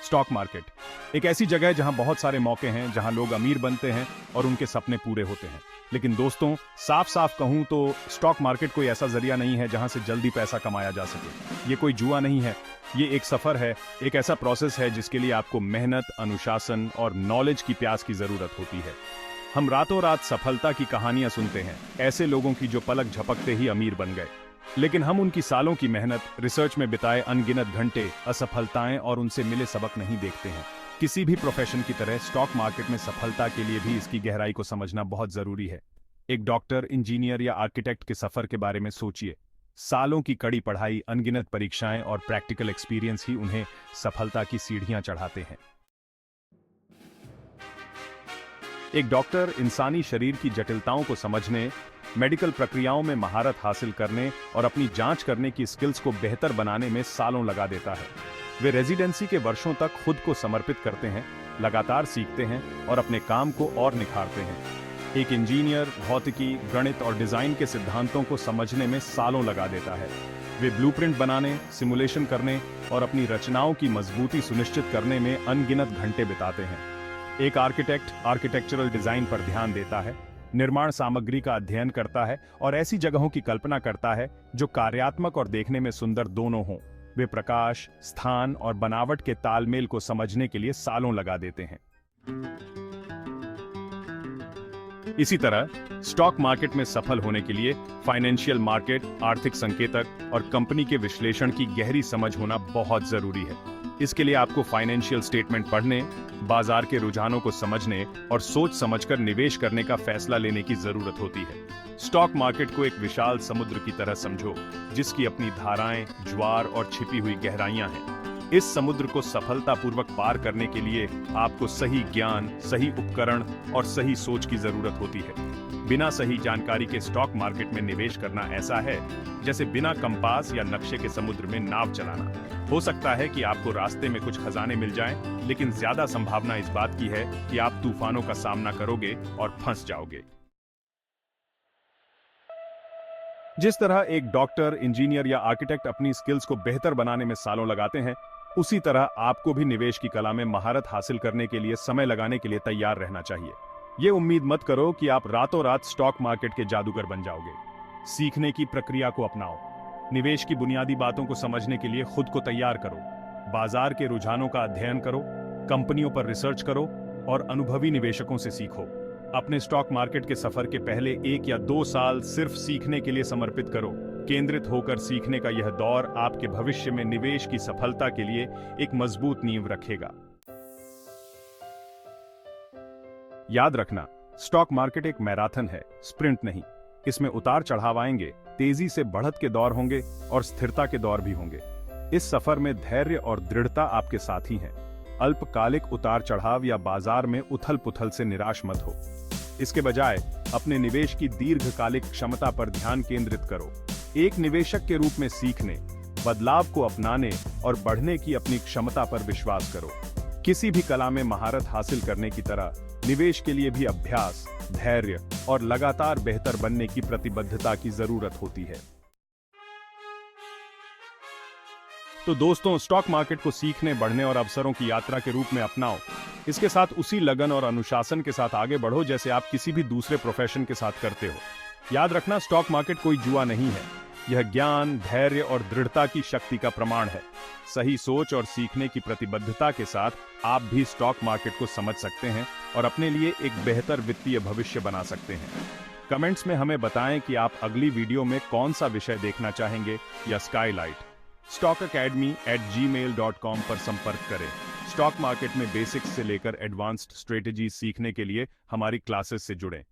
Stock market एक ऐसी जगह है जहां बहुत सारे मौके हैं, जहां लोग अमीर बनते हैं और उनके सपने पूरे होते हैं। लेकिन दोस्तों, साफ साफ कहूं तो स्टॉक मार्केट कोई ऐसा जरिया नहीं है जहां से जल्दी पैसा कमाया जा सके। ये कोई जुआ नहीं है, ये एक सफर है, एक ऐसा प्रोसेस है जिसके लिए आपको मेहनत, अनुशासन और नॉलेज की प्यास की जरूरत होती है। हम रातों रात सफलता की कहानियां सुनते हैं, ऐसे लोगों की जो पलक झपकते ही अमीर बन गए। लेकिन हम उनकी सालों की मेहनत, रिसर्च में बिताए अनगिनत घंटे, असफलताएं और उनसे मिले सबक नहीं देखते हैं। किसी भी प्रोफेशन की तरह स्टॉक मार्केट में सफलता के लिए भी इसकी गहराई को समझना बहुत जरूरी है। एक डॉक्टर, इंजीनियर या आर्किटेक्ट के सफर के बारे में सोचिए। सालों की कड़ी पढ़ाई, अनगिनत परीक्षाएं और प्रैक्टिकल एक्सपीरियंस ही उन्हें सफलता की सीढ़ियां चढ़ाते हैं। एक डॉक्टर इंसानी शरीर की जटिलताओं को समझने, मेडिकल प्रक्रियाओं में महारत हासिल करने और अपनी जांच करने की स्किल्स को बेहतर बनाने में सालों लगा देता है। वे रेजिडेंसी के वर्षों तक खुद को समर्पित करते हैं, लगातार सीखते हैं और अपने काम को और निखारते हैं। एक इंजीनियर भौतिकी, गणित और डिजाइन के सिद्धांतों को समझने में सालों लगा देता है। वे ब्लूप्रिंट बनाने, सिमुलेशन करने और अपनी रचनाओं की मजबूती सुनिश्चित करने में अनगिनत घंटे बिताते हैं। एक आर्किटेक्ट आर्किटेक्चरल डिजाइन पर ध्यान देता है, निर्माण सामग्री का अध्ययन करता है और ऐसी जगहों की कल्पना करता है जो कार्यात्मक और देखने में सुंदर दोनों हों। वे प्रकाश, स्थान और बनावट के तालमेल को समझने के लिए सालों लगा देते हैं। इसी तरह स्टॉक मार्केट में सफल होने के लिए फाइनेंशियल मार्केट, आर्थिक संकेतक और कंपनी के विश्लेषण की गहरी समझ होना बहुत जरूरी है। इसके लिए आपको फाइनेंशियल स्टेटमेंट पढ़ने, बाजार के रुझानों को समझने और सोच समझकर निवेश करने का फैसला लेने की जरूरत होती है। स्टॉक मार्केट को एक विशाल समुद्र की तरह समझो, जिसकी अपनी धाराएं, ज्वार और छिपी हुई गहराइयां हैं। इस समुद्र को सफलतापूर्वक पार करने के लिए आपको सही ज्ञान, सही उपकरण और सही सोच की जरूरत होती है। बिना सही जानकारी के स्टॉक मार्केट में निवेश करना ऐसा है जैसे बिना कंपास या नक्शे के समुद्र में नाव चलाना। हो सकता है कि आपको रास्ते में कुछ खजाने मिल जाएं, लेकिन ज्यादा संभावना इस बात की है कि आप तूफानों का सामना करोगे और फंस जाओगे। जिस तरह एक डॉक्टर, इंजीनियर या आर्किटेक्ट अपनी स्किल्स को बेहतर बनाने में सालों लगाते हैं, उसी तरह आपको भी निवेश की कला में महारत हासिल करने के लिए समय लगाने के लिए तैयार रहना चाहिए। ये उम्मीद मत करो कि आप रातों रात स्टॉक मार्केट के जादूगर बन जाओगे। सीखने की प्रक्रिया को अपनाओ, निवेश की बुनियादी बातों को समझने के लिए खुद को तैयार करो, बाजार के रुझानों का अध्ययन करो, कंपनियों पर रिसर्च करो और अनुभवी निवेशकों से सीखो। अपने स्टॉक मार्केट के सफर के पहले 1 या 2 साल सिर्फ सीखने के लिए समर्पित करो। केंद्रित होकर सीखने का यह दौर आपके भविष्य में निवेश की सफलता के लिए एक मजबूत नींव रखेगा। याद रखना, स्टॉक मार्केट एक मैराथन है, स्प्रिंट नहीं। इसमें उतार चढ़ाव आएंगे, तेजी से बढ़त के दौर होंगे और स्थिरता के दौर भी होंगे। इस सफर में धैर्य और दृढ़ता आपके साथी हैं। अल्पकालिक उतार चढ़ाव या बाजार में उथल पुथल से निराश मत हो। इसके बजाय अपने निवेश की दीर्घकालिक क्षमता पर ध्यान केंद्रित करो। एक निवेशक के रूप में सीखने, बदलाव को अपनाने और बढ़ने की अपनी क्षमता पर विश्वास करो। किसी भी कला में महारत हासिल करने की तरह निवेश के लिए भी अभ्यास, धैर्य और लगातार बेहतर बनने की प्रतिबद्धता की जरूरत होती है। तो दोस्तों, स्टॉक मार्केट को सीखने, बढ़ने और अवसरों की यात्रा के रूप में अपनाओ। इसके साथ उसी लगन और अनुशासन के साथ आगे बढ़ो जैसे आप किसी भी दूसरे प्रोफेशन के साथ करते हो। याद रखना, स्टॉक मार्केट कोई जुआ नहीं है। यह ज्ञान, धैर्य और दृढ़ता की शक्ति का प्रमाण है। सही सोच और सीखने की प्रतिबद्धता के साथ आप भी स्टॉक मार्केट को समझ सकते हैं और अपने लिए एक बेहतर वित्तीय भविष्य बना सकते हैं। कमेंट्स में हमें बताएं कि आप अगली वीडियो में कौन सा विषय देखना चाहेंगे या स्काईलाइट stockacademy@gmail.com पर संपर्क करें। स्टॉक मार्केट में बेसिक्स से लेकर एडवांस्ड स्ट्रेटेजी सीखने के लिए हमारी क्लासेस से जुड़ें।